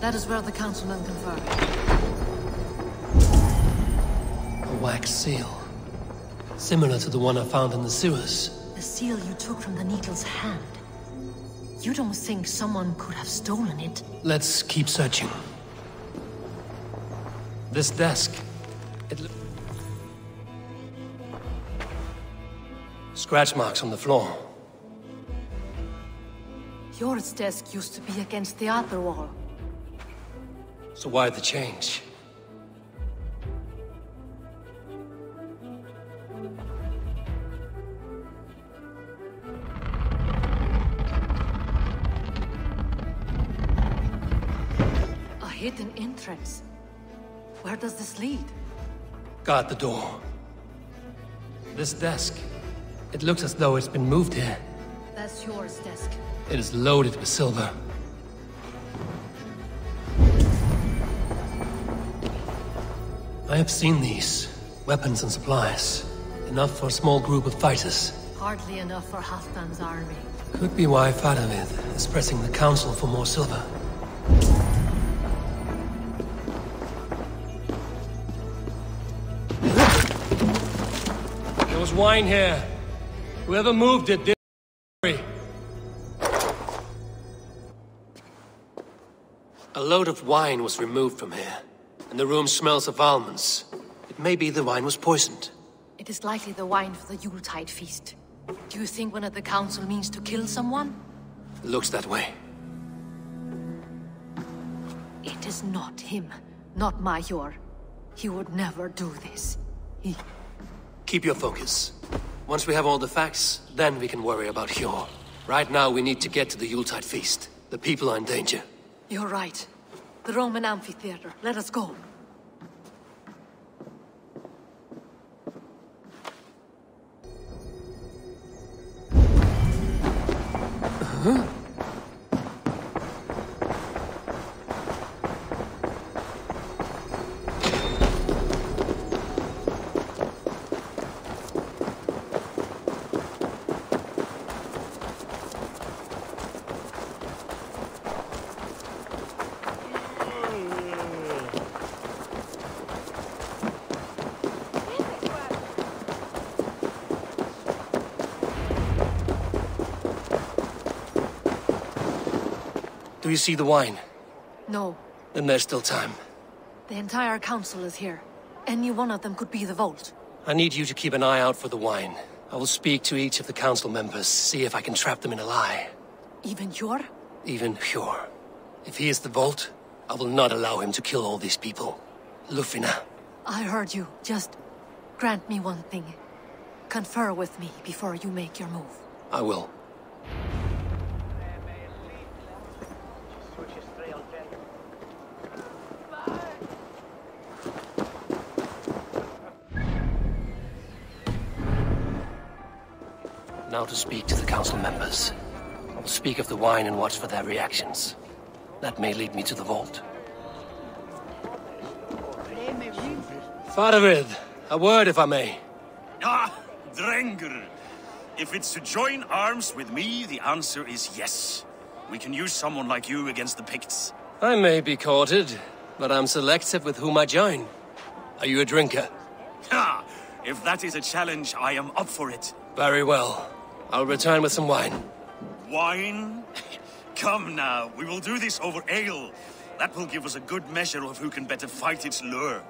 That is where the councilmen confer. A wax seal. Similar to the one I found in the sewers. The seal you took from the Needle's hand. You don't think someone could have stolen it? Let's keep searching. This desk... Scratch marks on the floor. Yours desk used to be against the other wall. So why the change? A hidden entrance. Where does this lead? Guard the door. This desk. It looks as though it's been moved here. That's yours desk. It is loaded with silver. I have seen these. Weapons and supplies. Enough for a small group of fighters. Hardly enough for Halfdan's army. Could be why Fadavid is pressing the council for more silver. There was wine here. Whoever moved it did. A load of wine was removed from here, and the room smells of almonds. It may be the wine was poisoned. It is likely the wine for the Yuletide feast. Do you think one of the council means to kill someone? It looks that way. It is not him, not Major. He would never do this. Keep your focus. Once we have all the facts, then we can worry about Hjor. Right now we need to get to the Yuletide feast. The people are in danger. You're right. The Roman amphitheater. Let us go. Huh? Do you see the wine? No. Then there's still time. The entire council is here. Any one of them could be the Vault. I need you to keep an eye out for the wine. I will speak to each of the council members, see if I can trap them in a lie. Even Hjor? Even Hjor. If he is the Vault, I will not allow him to kill all these people. Lufina. I heard you. Just grant me one thing. Confer with me before you make your move. I will. Now to speak to the council members. I will speak of the wine and watch for their reactions. That may lead me to the vault. Fadavid, a word if I may. Ah, Drengr. If it's to join arms with me, the answer is yes. We can use someone like you against the Picts. I may be courted, but I'm selective with whom I join. Are you a drinker? Ha! If that is a challenge, I am up for it. Very well. I'll return with some wine. Wine? Come now, we will do this over ale. That will give us a good measure of who can better fight its lure.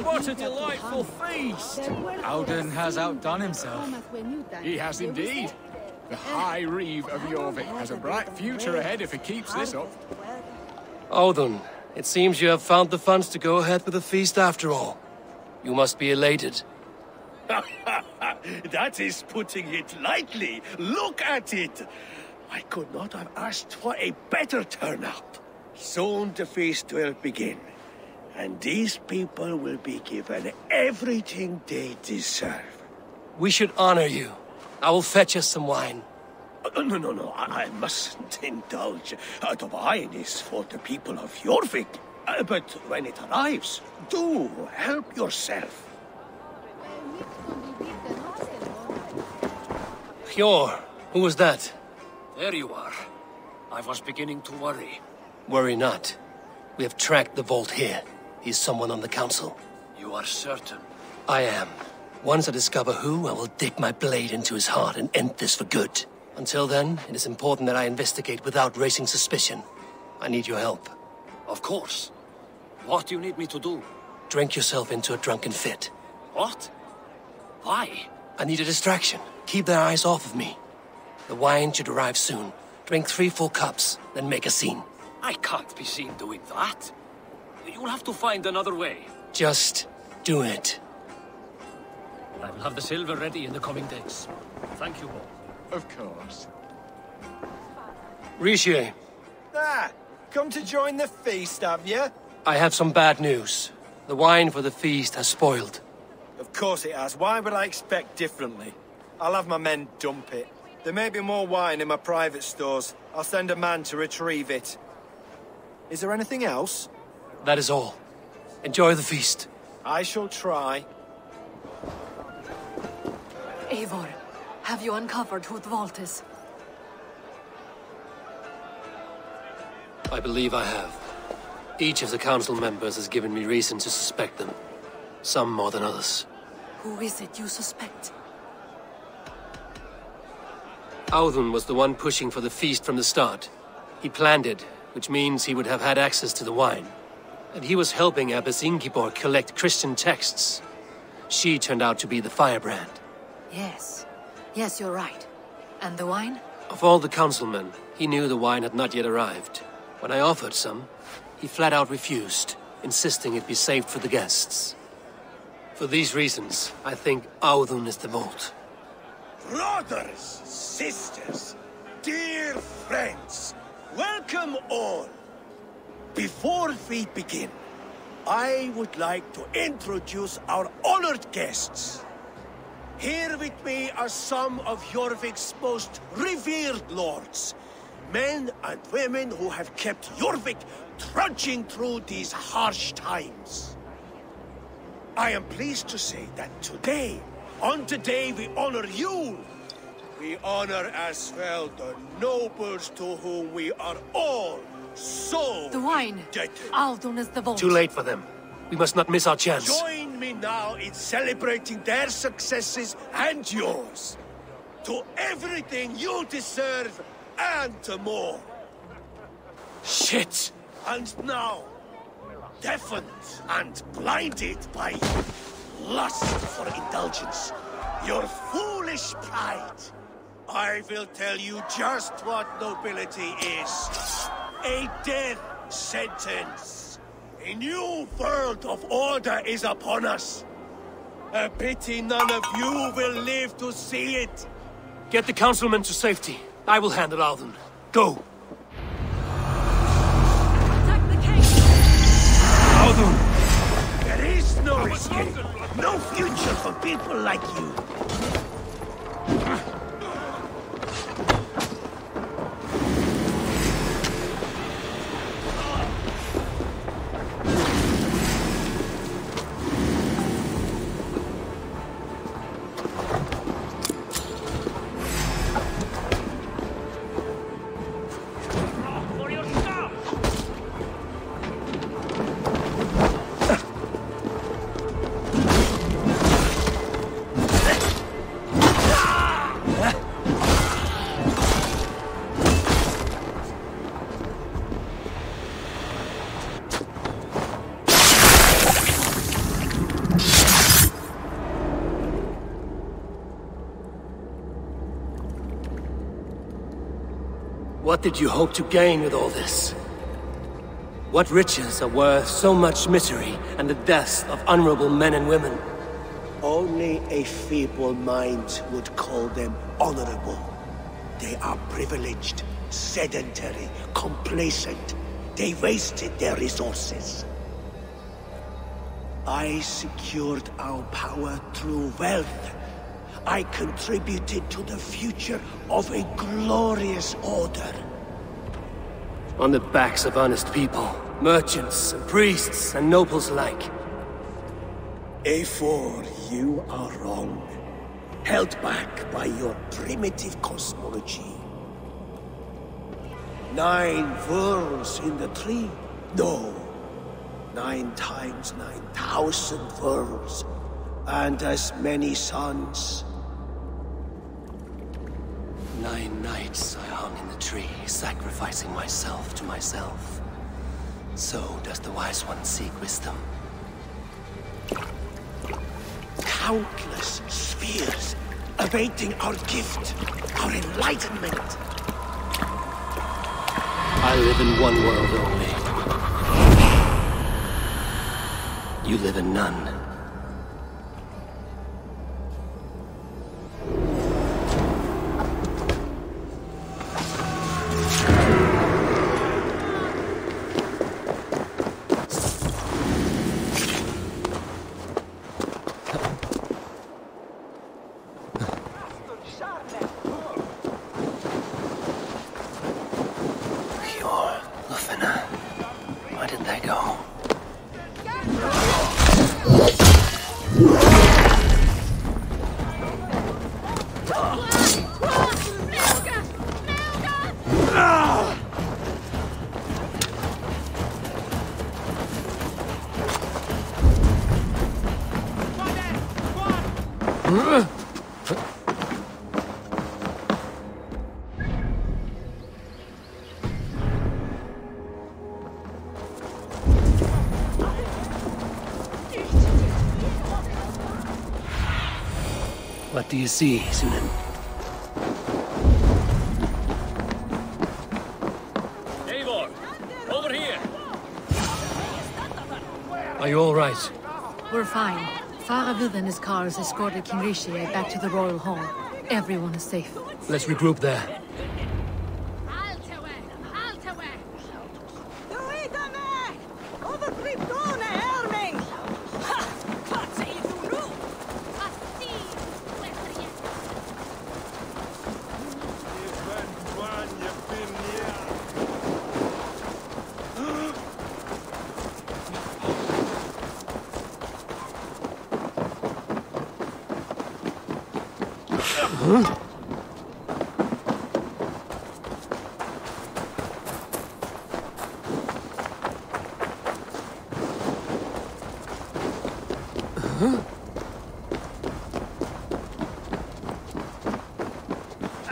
What a delightful feast! Alden has outdone himself. He has indeed. The High Reeve of Jorvik has a bright future ahead if he keeps this up. Odin, it seems you have found the funds to go ahead with the feast after all. You must be elated. That is putting it lightly. Look at it. I could not have asked for a better turnout. Soon the feast will begin, and these people will be given everything they deserve. We should honor you. I will fetch us some wine. No, I mustn't indulge. The wine is for the people of Jorvik. But when it arrives, do help yourself. Hjor, who was that? There you are. I was beginning to worry. Worry not. We have tracked the vault here. He's someone on the council. You are certain? I am. Once I discover who, I will dig my blade into his heart and end this for good. Until then, it is important that I investigate without raising suspicion. I need your help. Of course. What do you need me to do? Drink yourself into a drunken fit. What? Why? I need a distraction. Keep their eyes off of me. The wine should arrive soon. Drink 3 full cups, then make a scene. I can't be seen doing that. You'll have to find another way. Just do it. I will have the silver ready in the coming days. Thank you all. Of course. Richier, Ah, come to join the feast, have you? I have some bad news. The wine for the feast has spoiled. Of course it has. Why would I expect differently? I'll have my men dump it. There may be more wine in my private stores. I'll send a man to retrieve it. Is there anything else? That is all. Enjoy the feast. I shall try. Eivor, have you uncovered who the vault is? I believe I have. Each of the council members has given me reason to suspect them. Some more than others. Who is it you suspect? Audun was the one pushing for the feast from the start. He planned it, which means he would have had access to the wine. And he was helping Abbess Ingeborg collect Christian texts. She turned out to be the firebrand. Yes. Yes, you're right. And the wine? Of all the councilmen, he knew the wine had not yet arrived. When I offered some, he flat out refused, insisting it be saved for the guests. For these reasons, I think Audun is the vault. Brothers, sisters, dear friends, welcome all. Before we begin, I would like to introduce our honored guests. Here with me are some of Jorvik's most revered lords. Men and women who have kept Jorvik trudging through these harsh times. I am pleased to say that today, on the day we honor you, we honor as well the nobles to whom we are all so The wine! indebted. Audun is the vault. Too late for them. We must not miss our chance. Join me now in celebrating their successes and yours. To everything you deserve and more. Shit! And now, deafened and blinded by lust for indulgence, your foolish pride, I will tell you just what nobility is. A death sentence. A new world of order is upon us. A pity none of you will live to see it. Get the councilmen to safety. I will handle Audun. Go! Attack the king! Audun! There is no escape. No future for people like you. What did you hope to gain with all this? What riches are worth so much misery and the deaths of honorable men and women? Only a feeble mind would call them honorable. They are privileged, sedentary, complacent. They wasted their resources. I secured our power through wealth. I contributed to the future of a glorious order. On the backs of honest people, merchants, and priests, and nobles alike. Eivor, you are wrong. Held back by your primitive cosmology. 9 furs in the tree? No. 9 times 9,000 furs. And as many sons. 9 nights I hung in the tree, sacrificing myself to myself. So does the Wise One seek wisdom. Countless spheres awaiting our gift, our enlightenment. I live in one world only. You live in none. What do you see, Sunan? Eivor, over here! Are you all right? We're fine. Faravid and his cars escorted King Rishi back to the Royal Hall. Everyone is safe. Let's regroup there.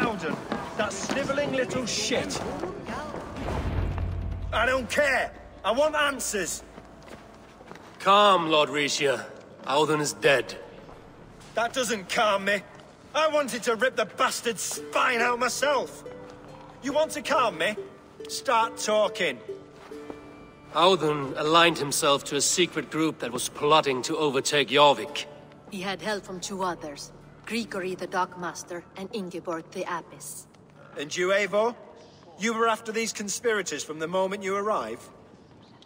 Alden, that snivelling little shit. I don't care. I want answers. Calm, Lord Rishia. Audun is dead. That doesn't calm me. I wanted to rip the bastard's spine out myself. You want to calm me? Start talking. Audun aligned himself to a secret group that was plotting to overtake Jorvik. He had help from 2 others. Grigory the Dockmaster and Ingeborg the Abbess. And you, Eivor? You were after these conspirators from the moment you arrived?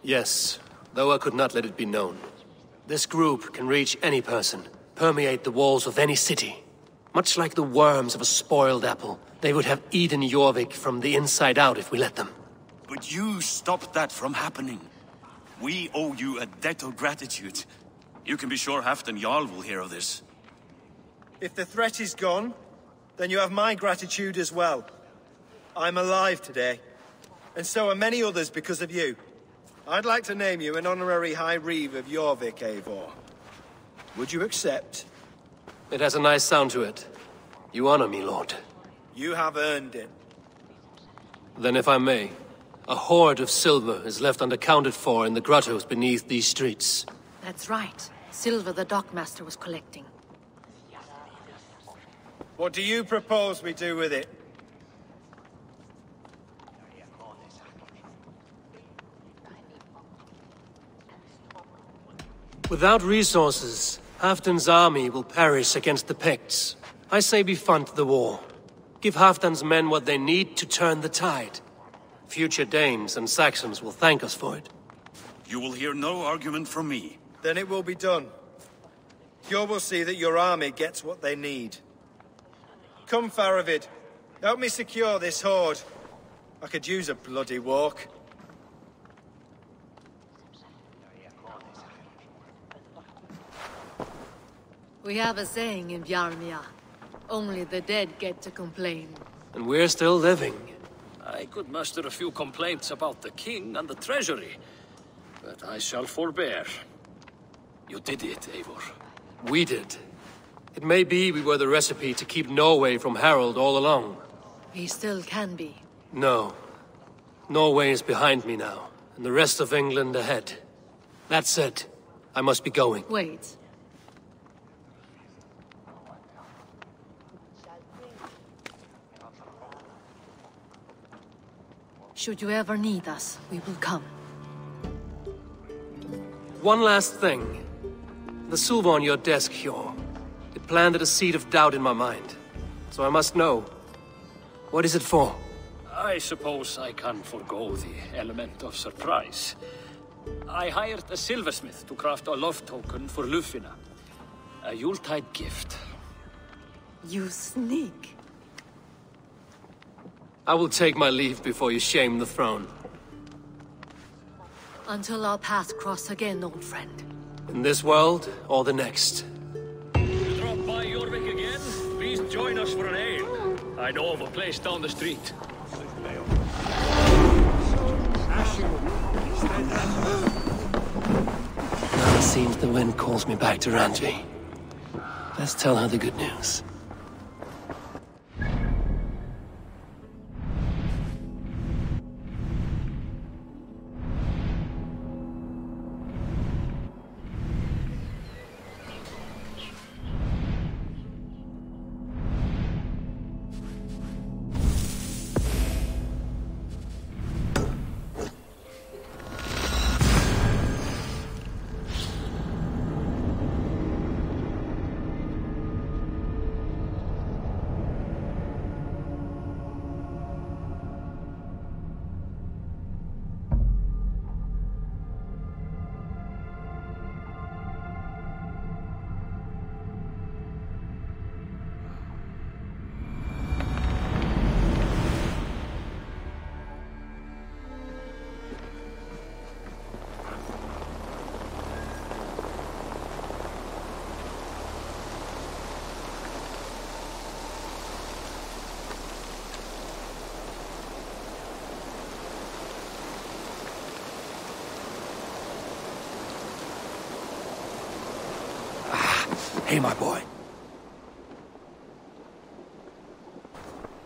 Yes, though I could not let it be known. This group can reach any person, permeate the walls of any city. Much like the worms of a spoiled apple, they would have eaten Jorvik from the inside out if we let them. But you stopped that from happening. We owe you a debt of gratitude. You can be sure Halfdan Jarl will hear of this. If the threat is gone, then you have my gratitude as well. I'm alive today, and so are many others because of you. I'd like to name you an honorary High Reeve of Jorvik, Eivor. Would you accept? It has a nice sound to it. You honor me, Lord. You have earned it. Then if I may, a hoard of silver is left unaccounted for in the grottos beneath these streets. That's right. Silver the Dockmaster was collecting. What do you propose we do with it? Without resources, Halfdan's army will perish against the Picts. I say we fund the war. Give Halfdan's men what they need to turn the tide. Future Danes and Saxons will thank us for it. You will hear no argument from me. Then it will be done. You will see that your army gets what they need. Come, Faravid. Help me secure this hoard. I could use a bloody walk. We have a saying in Bjarmia. Only the dead get to complain. And we're still living. I could muster a few complaints about the king and the treasury, but I shall forbear. You did it, Eivor. We did. It may be we were the recipe to keep Norway from Harold all along. We still can be. No. Norway is behind me now, and the rest of England ahead. That said, I must be going. Wait. Should you ever need us, we will come. One last thing. The silver on your desk, Hjor. It planted a seed of doubt in my mind. So I must know. What is it for? I suppose I can forego the element of surprise. I hired a silversmith to craft a love token for Lufina. A Yuletide gift. You sneak. I will take my leave before you shame the throne. Until our paths cross again, old friend. In this world, or the next. You drop by Jorvik again? Please join us for an ale. I know of a place down the street. Now it seems the wind calls me back to Randvi. Let's tell her the good news. Hey, my boy.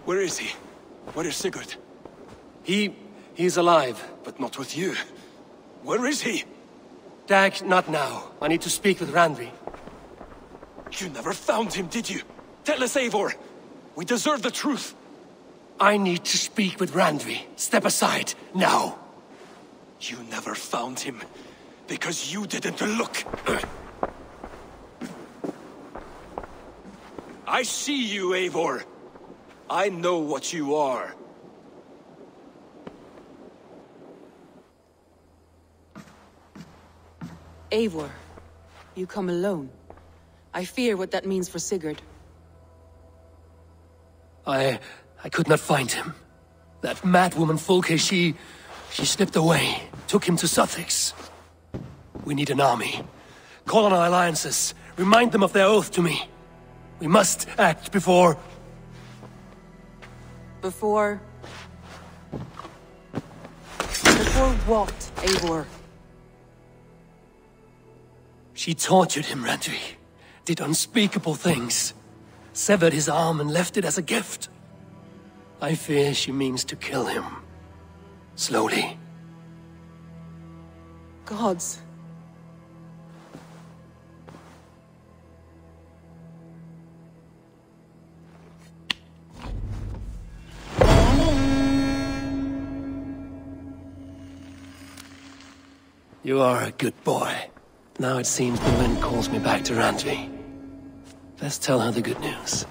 Where is he? Where is Sigurd? He's alive. But not with you. Where is he? Dag, not now. I need to speak with Randvi. You never found him, did you? Tell us, Eivor. We deserve the truth. I need to speak with Randvi. Step aside, now. You never found him, because you didn't look. I see you, Eivor. I know what you are. Eivor, you come alone. I fear what that means for Sigurd. I could not find him. That madwoman Folke, she slipped away, took him to Sussex. We need an army. Call on our alliances. Remind them of their oath to me. We must act before... Before what, Eivor? She tortured him, Randvi. Did unspeakable things. Severed his arm and left it as a gift. I fear she means to kill him. Slowly. Gods. You are a good boy. Now it seems the wind calls me back to Randvi. Let's tell her the good news.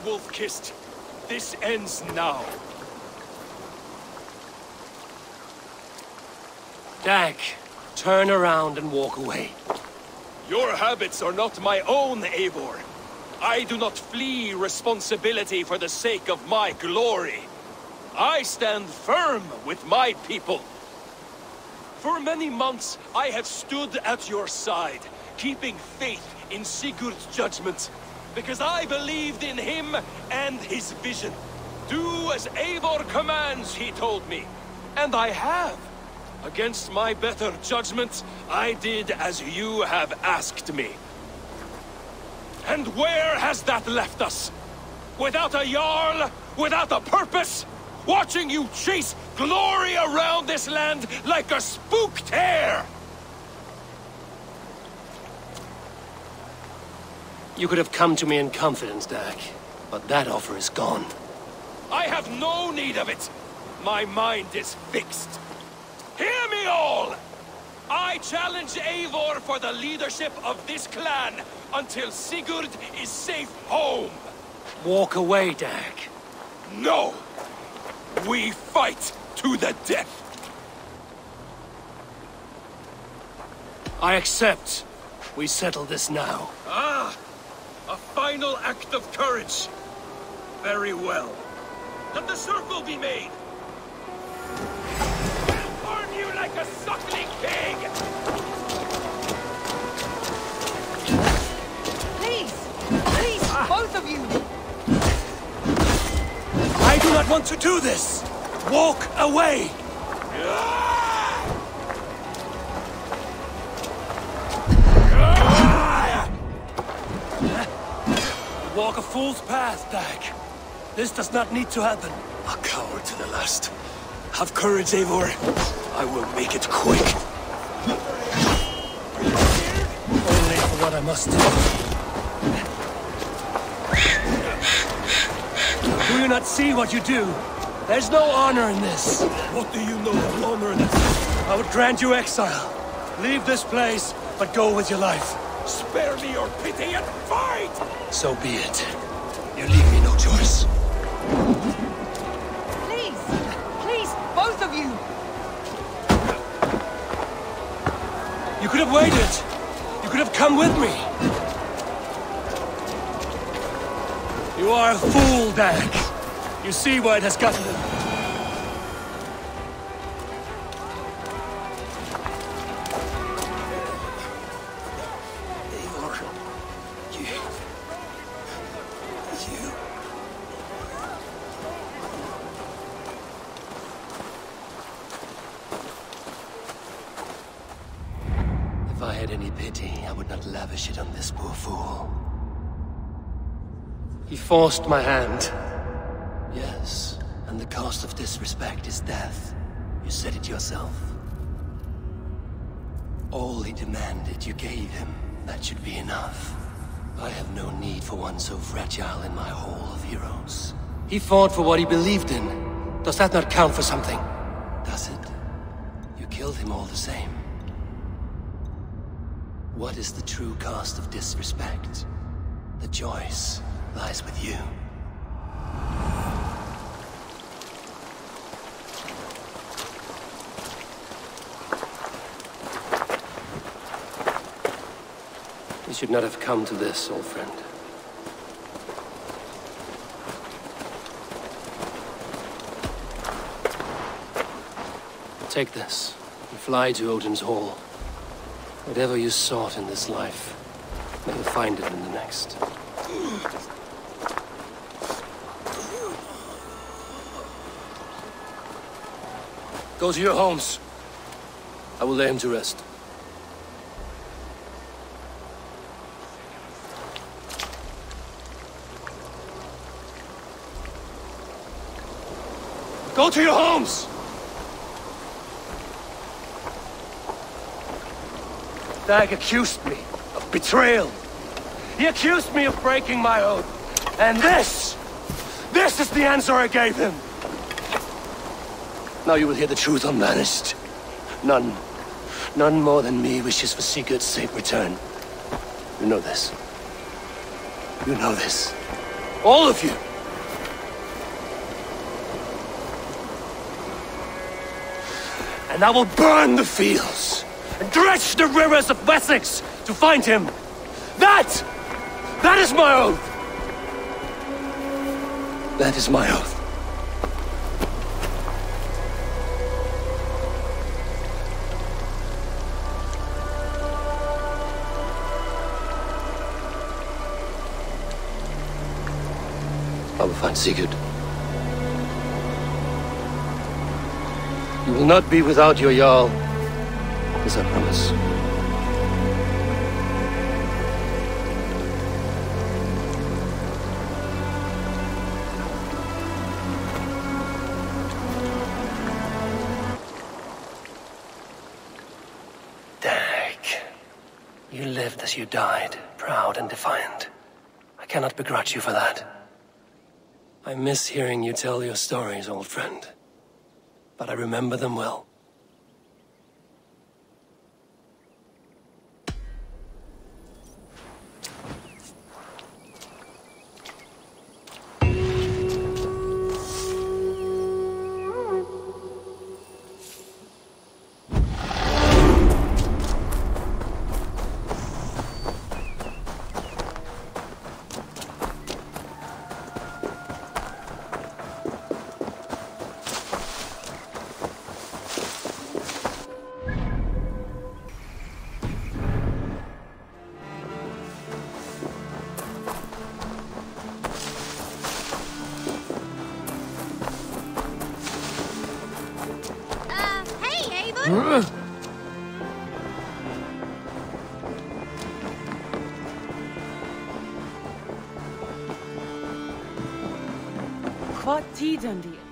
wolf-kissed. This ends now. Dag, turn around and walk away. Your habits are not my own, Eivor. I do not flee responsibility for the sake of my glory. I stand firm with my people. For many months, I have stood at your side, keeping faith in Sigurd's judgment, because I believed in him and his vision. Do as Eivor commands, he told me. And I have. Against my better judgment, I did as you have asked me. And where has that left us? Without a Jarl? Without a purpose? Watching you chase glory around this land like a spooked hare! You could have come to me in confidence, Dag, but that offer is gone. I have no need of it. My mind is fixed. Hear me all! I challenge Eivor for the leadership of this clan until Sigurd is safe home. Walk away, Dag. No! We fight to the death! I accept. We settle this now. Ah! A final act of courage. Very well. Let the circle be made! I'll burn you like a suckling pig! Please! Please, both of you! I do not want to do this! Walk away! Walk a fool's path, Dag. This does not need to happen. A coward to the last. Have courage, Eivor. I will make it quick. Only for what I must do. Do you not see what you do? There's no honor in this. What do you know of honor in this? I would grant you exile. Leave this place, but go with your life. Spare me your pity and fight! So be it. You leave me no choice. Please! Please, both of you! You could have waited. You could have come with me. You are a fool, Dag. You see why it has gotten them. If I had any pity, I would not lavish it on this poor fool. He forced my hand. Yes, and the cost of disrespect is death. You said it yourself. All he demanded, you gave him. That should be enough. I have no need for one so fragile in my hall of heroes. He fought for what he believed in. Does that not count for something? Does it? You killed him all the same. What is the true cost of disrespect? The choice lies with you. You should not have come to this, old friend. Take this, and fly to Odin's Hall. Whatever you sought in this life, may you find it in the next. Go to your homes. I will lay him to rest. Go to your homes! Dag accused me of betrayal. He accused me of breaking my oath. And this is the answer I gave him. Now you will hear the truth unvanished. None more than me wishes for Sigurd's safe return. You know this. You know this. All of you! And I will burn the fields, and dredge the rivers of Wessex to find him! That is my oath! That is my oath. I will find Sigurd. You will not be without your Jarl, as I promise. Derek, you lived as you died, proud and defiant. I cannot begrudge you for that. I miss hearing you tell your stories, old friend. But I remember them well.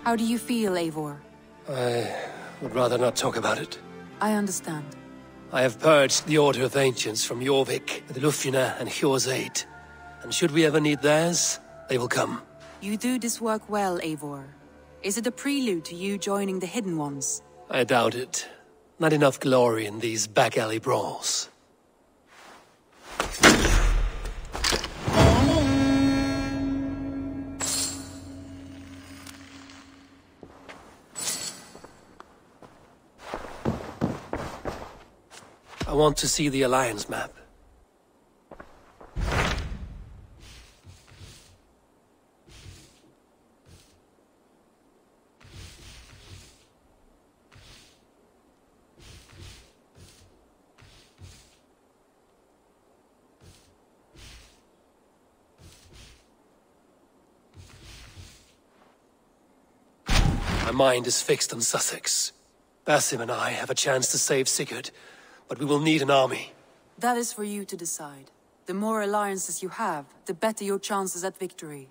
How do you feel, Eivor? I would rather not talk about it. I understand. I have purged the Order of Ancients from Jorvik, with Lufina and Hjor's aid. And should we ever need theirs, they will come. You do this work well, Eivor. Is it a prelude to you joining the Hidden Ones? I doubt it. Not enough glory in these back-alley brawls. I want to see the Alliance map. My mind is fixed on Sussex. Basim and I have a chance to save Sigurd, but we will need an army. That is for you to decide. The more alliances you have, the better your chances at victory.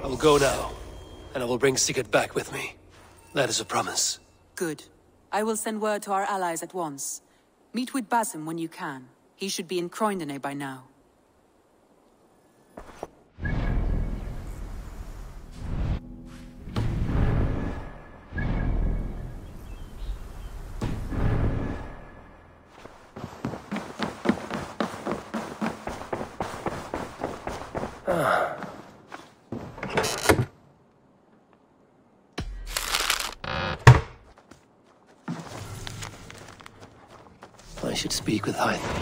I will go now, and I will bring Sigurd back with me. That is a promise. Good. I will send word to our allies at once. Meet with Basim when you can. He should be in Croydon by now. I should speak with Hytham.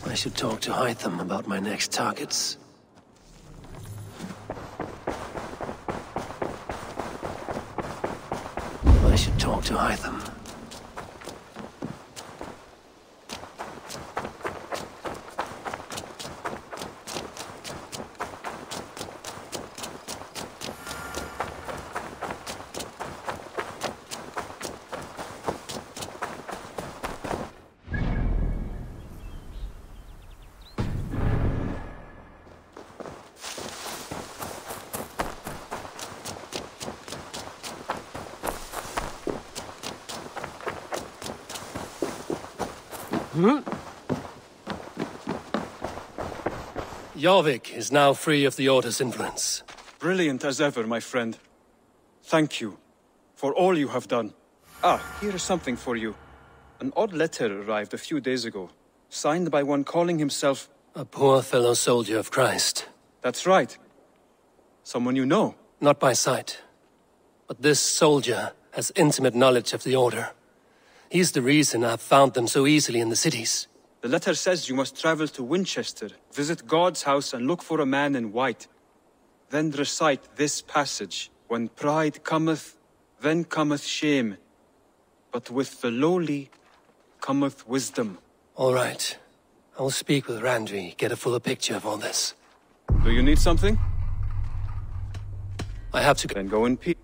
I should talk to Hytham about my next targets. I should talk to Hytham. Jorvik is now free of the Order's influence. Brilliant as ever, my friend. Thank you for all you have done. Ah, here is something for you. An odd letter arrived a few days ago, signed by one calling himself... A poor fellow soldier of Christ. That's right. Someone you know? Not by sight. But this soldier has intimate knowledge of the Order. He's the reason I've found them so easily in the cities. The letter says you must travel to Winchester, visit God's house and look for a man in white. Then recite this passage. When pride cometh, then cometh shame. But with the lowly cometh wisdom. All right. I will speak with Randri, get a fuller picture of all this. Do you need something? I have to go. Then go in peace.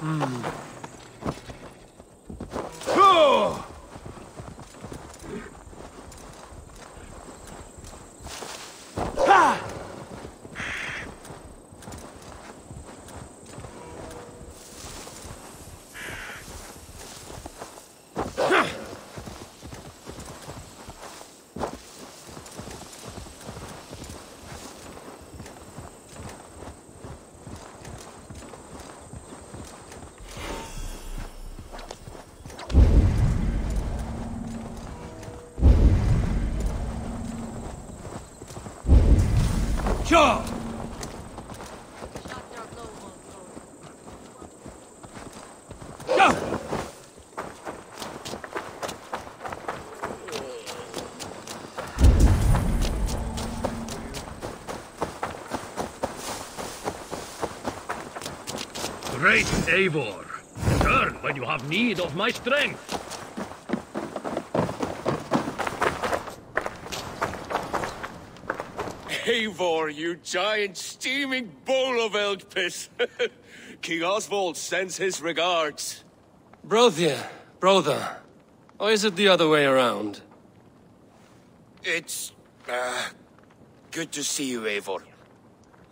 Oh! Sure! Go! Great Eivor, return when you have need of my strength. Eivor, you giant steaming bowl of elk piss. King Oswald sends his regards. Brothia, brother. Or is it the other way around? It's, good to see you, Eivor.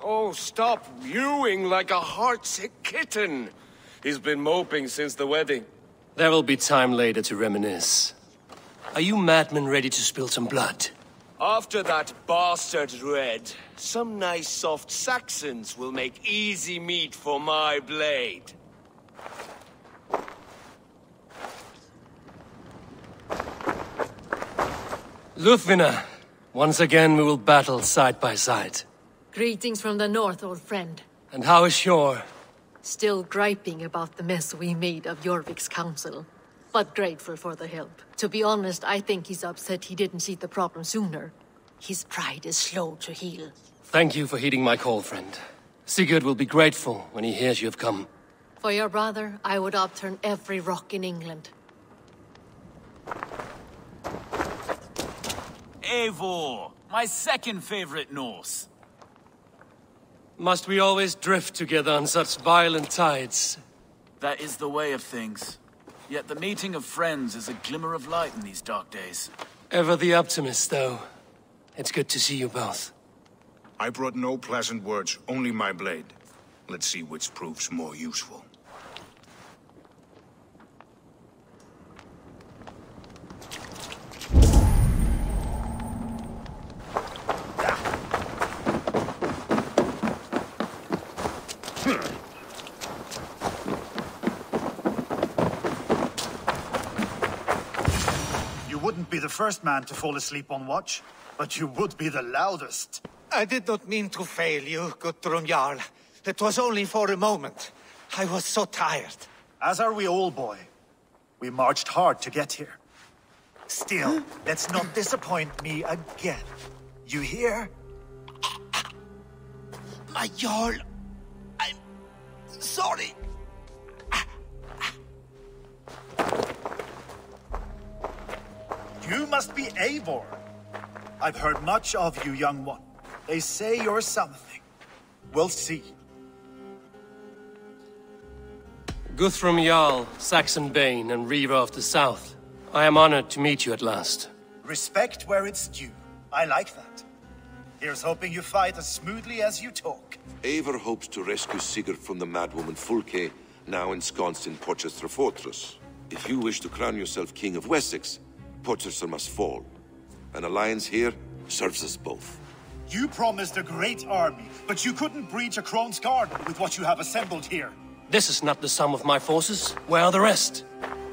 Oh, stop mewing like a heartsick kitten. He's been moping since the wedding. There will be time later to reminisce. Are you madmen ready to spill some blood? After that bastard Red, some nice soft Saxons will make easy meat for my blade. Lufvina, once again we will battle side by side. Greetings from the north, old friend. And how is Shore? Still griping about the mess we made of Jorvik's council, but grateful for the help. To be honest, I think he's upset he didn't see the problem sooner. His pride is slow to heal. Thank you for heeding my call, friend. Sigurd will be grateful when he hears you have come. For your brother, I would upturn every rock in England. Eivor, my second favorite Norse. Must we always drift together on such violent tides? That is the way of things. Yet the meeting of friends is a glimmer of light in these dark days. Ever the optimist, though. It's good to see you both. I brought no pleasant words, only my blade. Let's see which proves more useful. You wouldn't be the first man to fall asleep on watch, but you would be the loudest. I did not mean to fail you, Guttrum Jarl. It was only for a moment. I was so tired. As are we all, boy. We marched hard to get here. Still, let's not disappoint me again. You hear? My Jarl, I'm sorry. You must be Eivor. I've heard much of you, young one. They say you're something. We'll see. Guthrum Jarl, Saxon Bane, and Reaver of the South. I am honored to meet you at last. Respect where it's due. I like that. Here's hoping you fight as smoothly as you talk. Eivor hopes to rescue Sigurd from the madwoman Fulke, now ensconced in Portcestre Fortress. If you wish to crown yourself King of Wessex, Portcestre must fall. An alliance here serves us both. You promised a great army, but you couldn't breach a Crone's garden with what you have assembled here. This is not the sum of my forces. Where are the rest?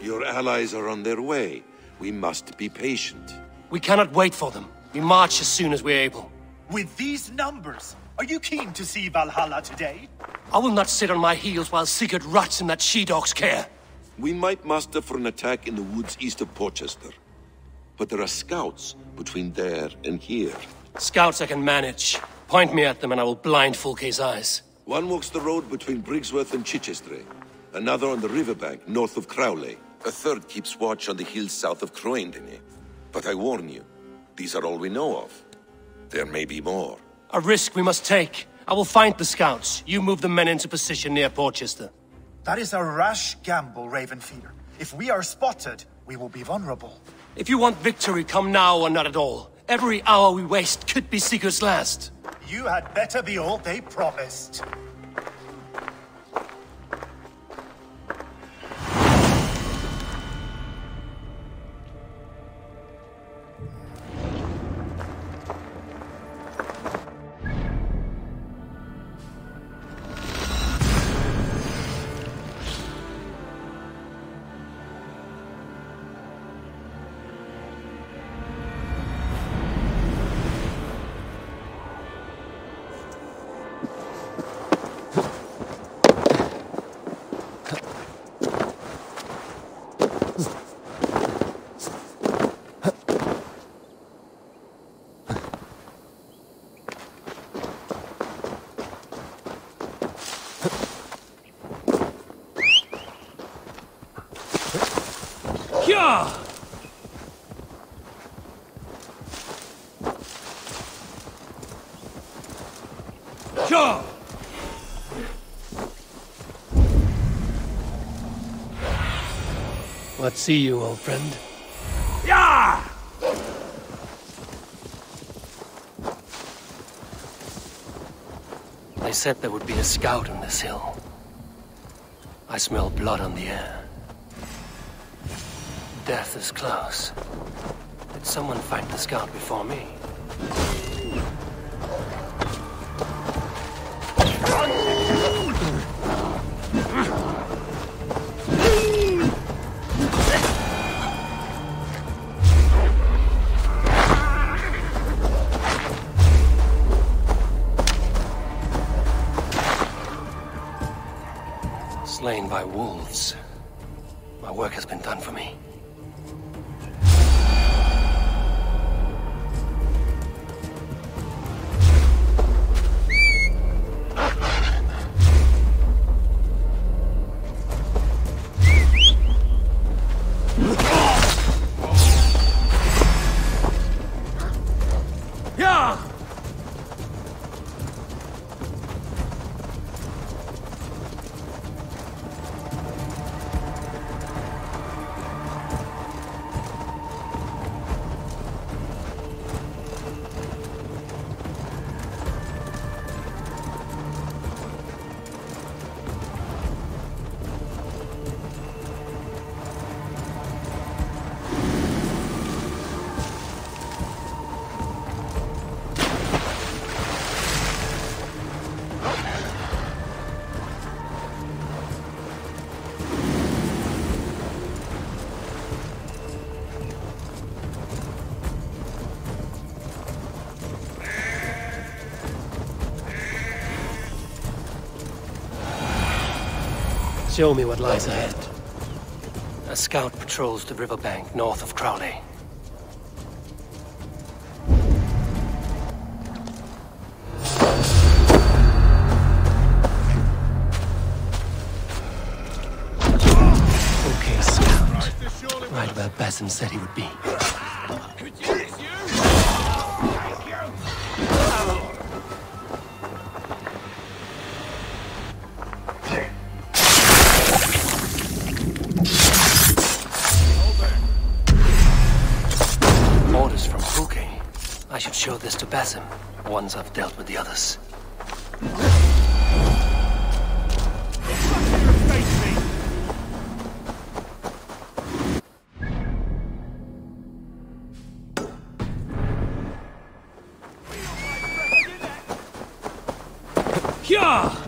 Your allies are on their way. We must be patient. We cannot wait for them. We march as soon as we're able. With these numbers, are you keen to see Valhalla today? I will not sit on my heels while Sigurd rots in that she-dog's care. We might muster for an attack in the woods east of Portchester. But there are scouts between there and here. Scouts I can manage. Point me at them and I will blind Fulke's eyes. One walks the road between Briggsworth and Chichestre. Another on the riverbank north of Crowley. A third keeps watch on the hills south of Croendene. But I warn you, these are all we know of. There may be more. A risk we must take. I will find the scouts. You move the men into position near Portchester. That is a rash gamble, Ravenfeeder. If we are spotted, we will be vulnerable. If you want victory, come now or not at all. Every hour we waste could be Seeker's last. You had better be all they promised. What see you, old friend? Yeah! They said there would be a scout on this hill. I smell blood on the air. Death is close. Did someone fight the scout before me? Slain by wolves. My work has been done for me. Show me what lies ahead. A scout patrols the riverbank north of Crowley. Okay, scout. Right where Basim said he would be. Show this to Basim, once I've dealt with the others. Yeah!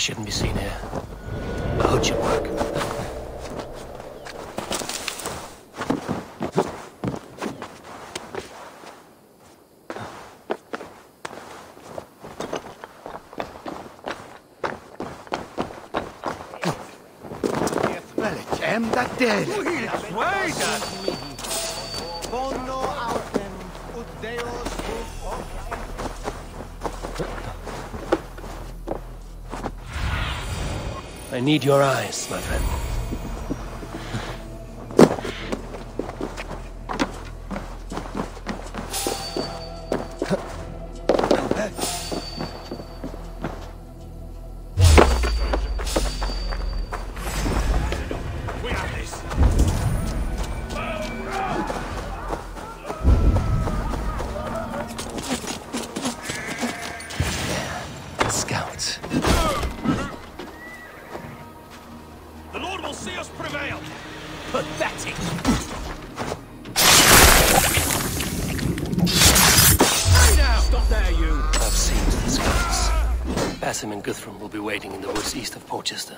shouldn't be seen here. A hood should work. I need your eyes, my friend. Scouts. The Lord will see us prevail! Pathetic! Stop there, you! I've seen to the scouts. Basim and Guthrum will be waiting in the woods east of Portcestre.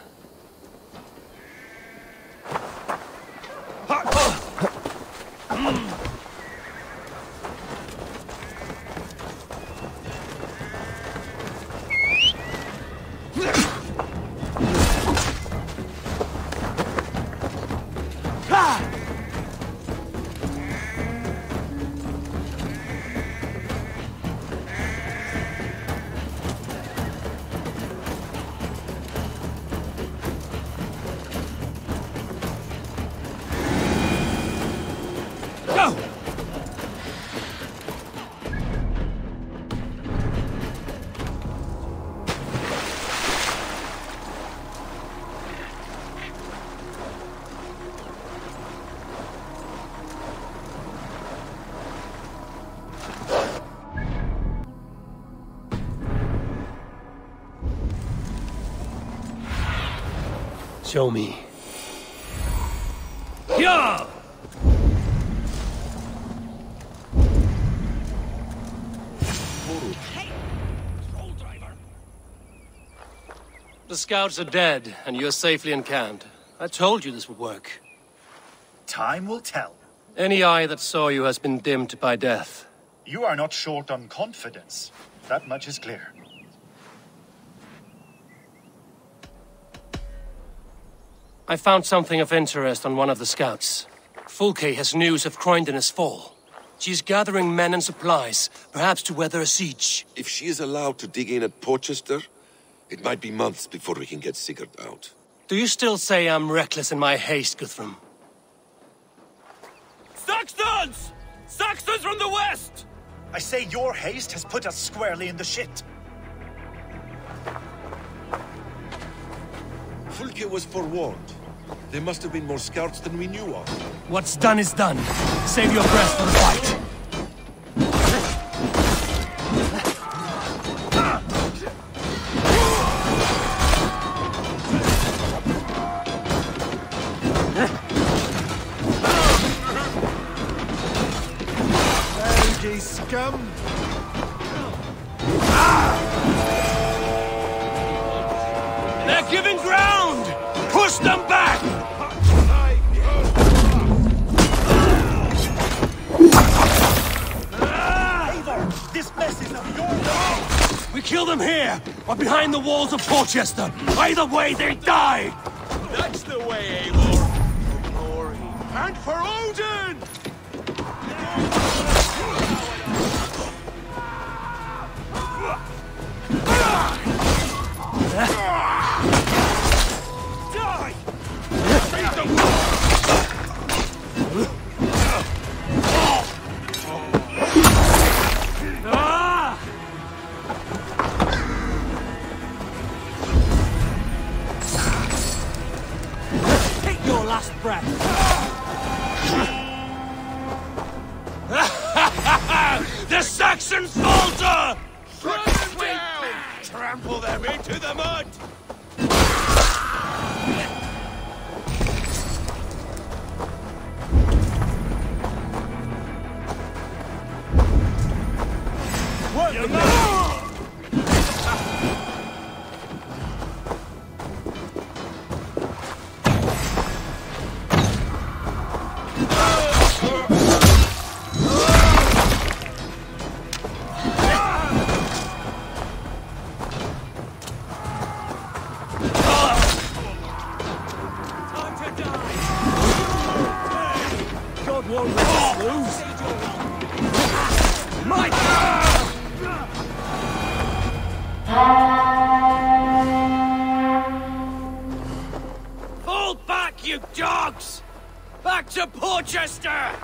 Show me. Yeah! The scouts are dead, and you're safely encamped. I told you this would work. Time will tell. Any eye that saw you has been dimmed by death. You are not short on confidence. That much is clear. I found something of interest on one of the scouts. Fulke has news of Croydon's fall. She's gathering men and supplies, perhaps to weather a siege. If she is allowed to dig in at Portchester, it might be months before we can get Sigurd out. Do you still say I'm reckless in my haste, Guthrum? Saxons! Saxons from the west! I say your haste has put us squarely in the shit. Fulke was forewarned. There must have been more scouts than we knew of. What's done is done. Save your breath for the fight. Ye scum! They're giving ground! Push them back! Eivor, this mess is of your doing! We kill them here, or behind the walls of Portchester. Either way, they die! That's the way, Eivor! For glory and for Odin! Take your last breath. The Saxons falter! Trample them into the mud! you dogs! Back to Portcestre!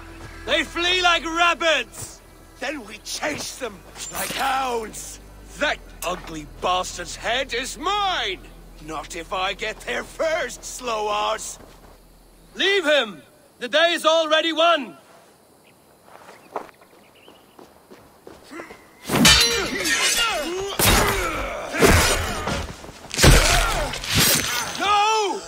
They flee like rabbits! Then we chase them like hounds. That ugly bastard's head is mine! Not if I get there first, slow-arse! Leave him! The day is already won! No!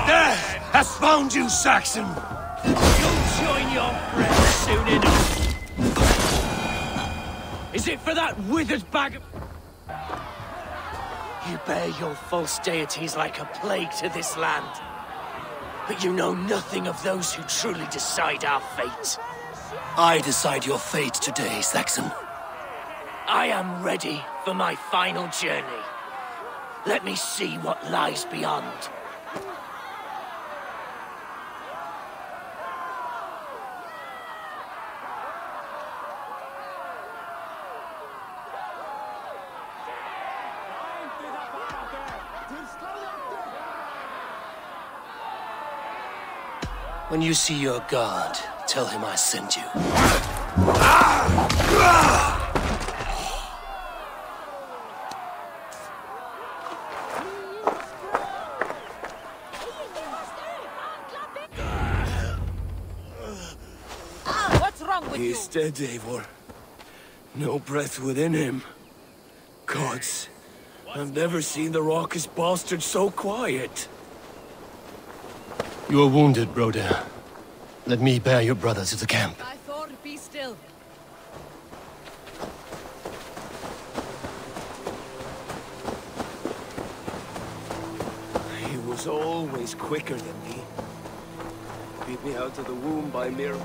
Death has found you, Saxon! You'll join your friends soon enough. Is it for that withered bag of... You bear your false deities like a plague to this land. But you know nothing of those who truly decide our fate. I decide your fate today, Saxon. I am ready for my final journey. Let me see what lies beyond. When you see your god, tell him I sent you. What's wrong with you? He's dead, Eivor. No breath within him. Gods, I've never seen the raucous bastard so quiet. You are wounded, Broder. Let me bear your brother to the camp. I thought, be still. He was always quicker than me. Beat me out of the womb by mere...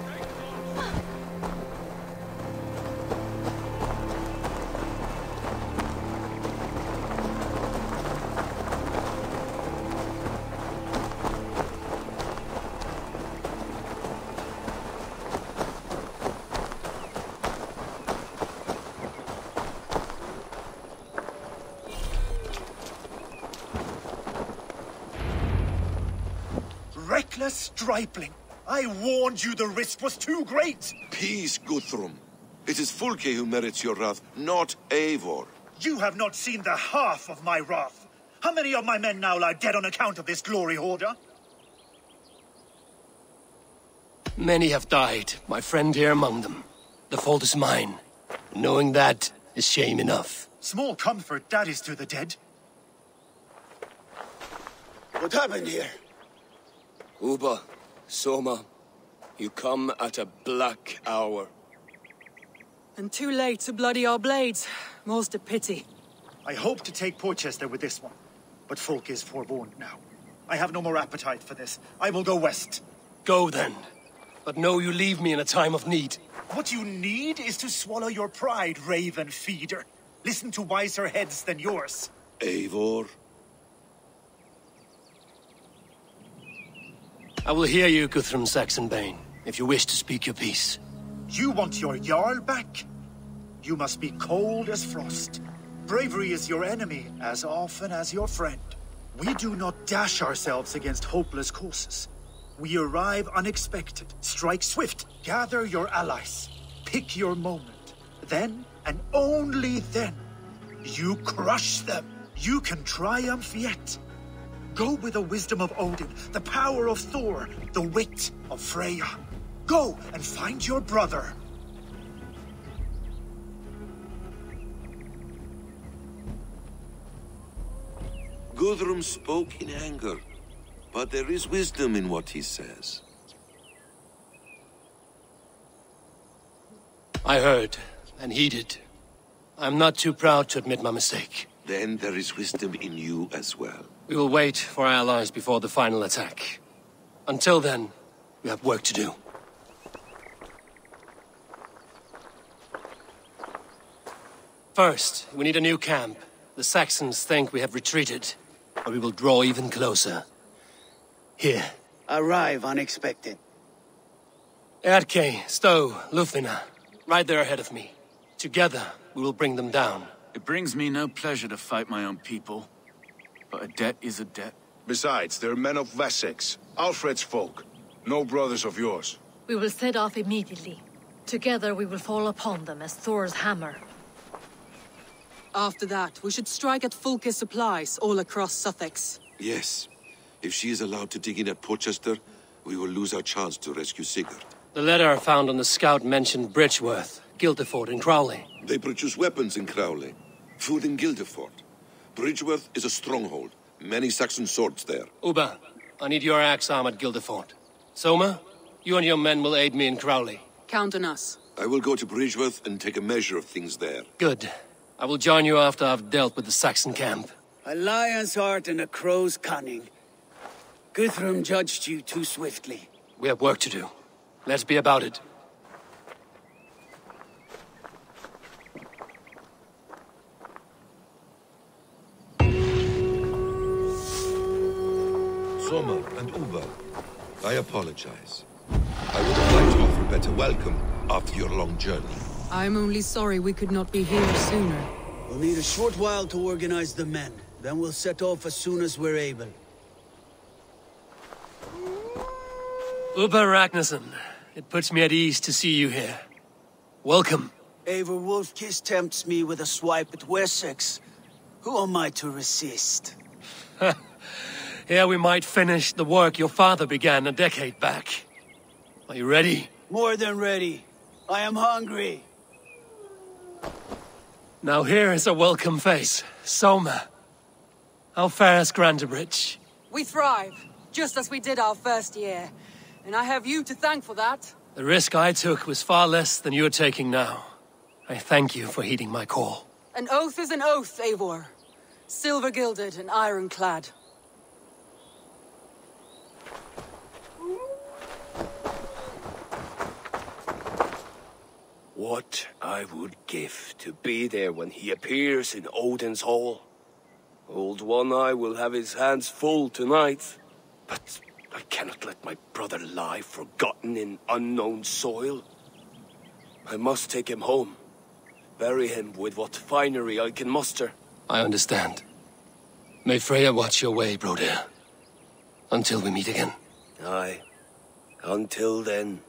Reckless stripling! I warned you the risk was too great! Peace, Guthrum. It is Fulke who merits your wrath, not Eivor. You have not seen the half of my wrath. How many of my men now lie dead on account of this glory hoarder? Many have died, my friend here among them. The fault is mine. Knowing that is shame enough. Small comfort that is to the dead. What happened here? Uba, Soma, you come at a black hour. And too late to bloody our blades. More's the pity. I hope to take Portchester with this one, but folk is forewarned now. I have no more appetite for this. I will go west. Go then. But know you leave me in a time of need. What you need is to swallow your pride, raven feeder. Listen to wiser heads than yours. Eivor? I will hear you, Guthrum Saxonbane, if you wish to speak your piece. You want your Jarl back? You must be cold as frost. Bravery is your enemy as often as your friend. We do not dash ourselves against hopeless courses. We arrive unexpected, strike swift, gather your allies, pick your moment. Then, and only then, you crush them. You can triumph yet. Go with the wisdom of Odin, the power of Thor, the wit of Freya. Go and find your brother. Guthrum spoke in anger, but there is wisdom in what he says. I heard, and heeded. I'm not too proud to admit my mistake. Then there is wisdom in you as well. We will wait for our allies before the final attack. Until then, we have work to do. First, we need a new camp. The Saxons think we have retreated, but we will draw even closer. Here. Arrive unexpected. Erke, Stowe, Lufina. Right there ahead of me. Together, we will bring them down. It brings me no pleasure to fight my own people, but a debt is a debt. Besides, they're men of Wessex, Alfred's folk, no brothers of yours. We will set off immediately. Together we will fall upon them as Thor's hammer. After that, we should strike at Fulke's supplies all across Sussex. Yes. If she is allowed to dig in at Portcestre, we will lose our chance to rescue Sigurd. The letter found on the scout mentioned Bridgeworth, Guildeford, and Crowley. They produce weapons in Crowley, food in Guildeford. Bridgeworth is a stronghold. Many Saxon swords there. Uba, I need your axe arm at Guildeford. Soma, you and your men will aid me in Crowley. Count on us. I will go to Bridgeworth and take a measure of things there. Good. I will join you after I've dealt with the Saxon camp. A lion's heart and a crow's cunning. Guthrum judged you too swiftly. We have work to do. Let's be about it. Soma and Uba, I apologize. I would have liked to offer a better welcome after your long journey. I'm only sorry we could not be here sooner. We'll need a short while to organize the men. Then we'll set off as soon as we're able. Uba Ragnarsson, it puts me at ease to see you here. Welcome. Eivor Wolfkiss tempts me with a swipe at Wessex. Who am I to resist? Here we might finish the work your father began a decade back. Are you ready? More than ready. I am hungry. Now here is a welcome face. Soma. How fares Grantebridge? We thrive, just as we did our first year. And I have you to thank for that. The risk I took was far less than you're taking now. I thank you for heeding my call. An oath is an oath, Eivor. Silver-gilded and ironclad. What I would give to be there when he appears in Odin's hall. Old One-Eye will have his hands full tonight. But I cannot let my brother lie forgotten in unknown soil. I must take him home. Bury him with what finery I can muster. I understand. May Freya watch your way, Broder. Until we meet again. Aye. Until then.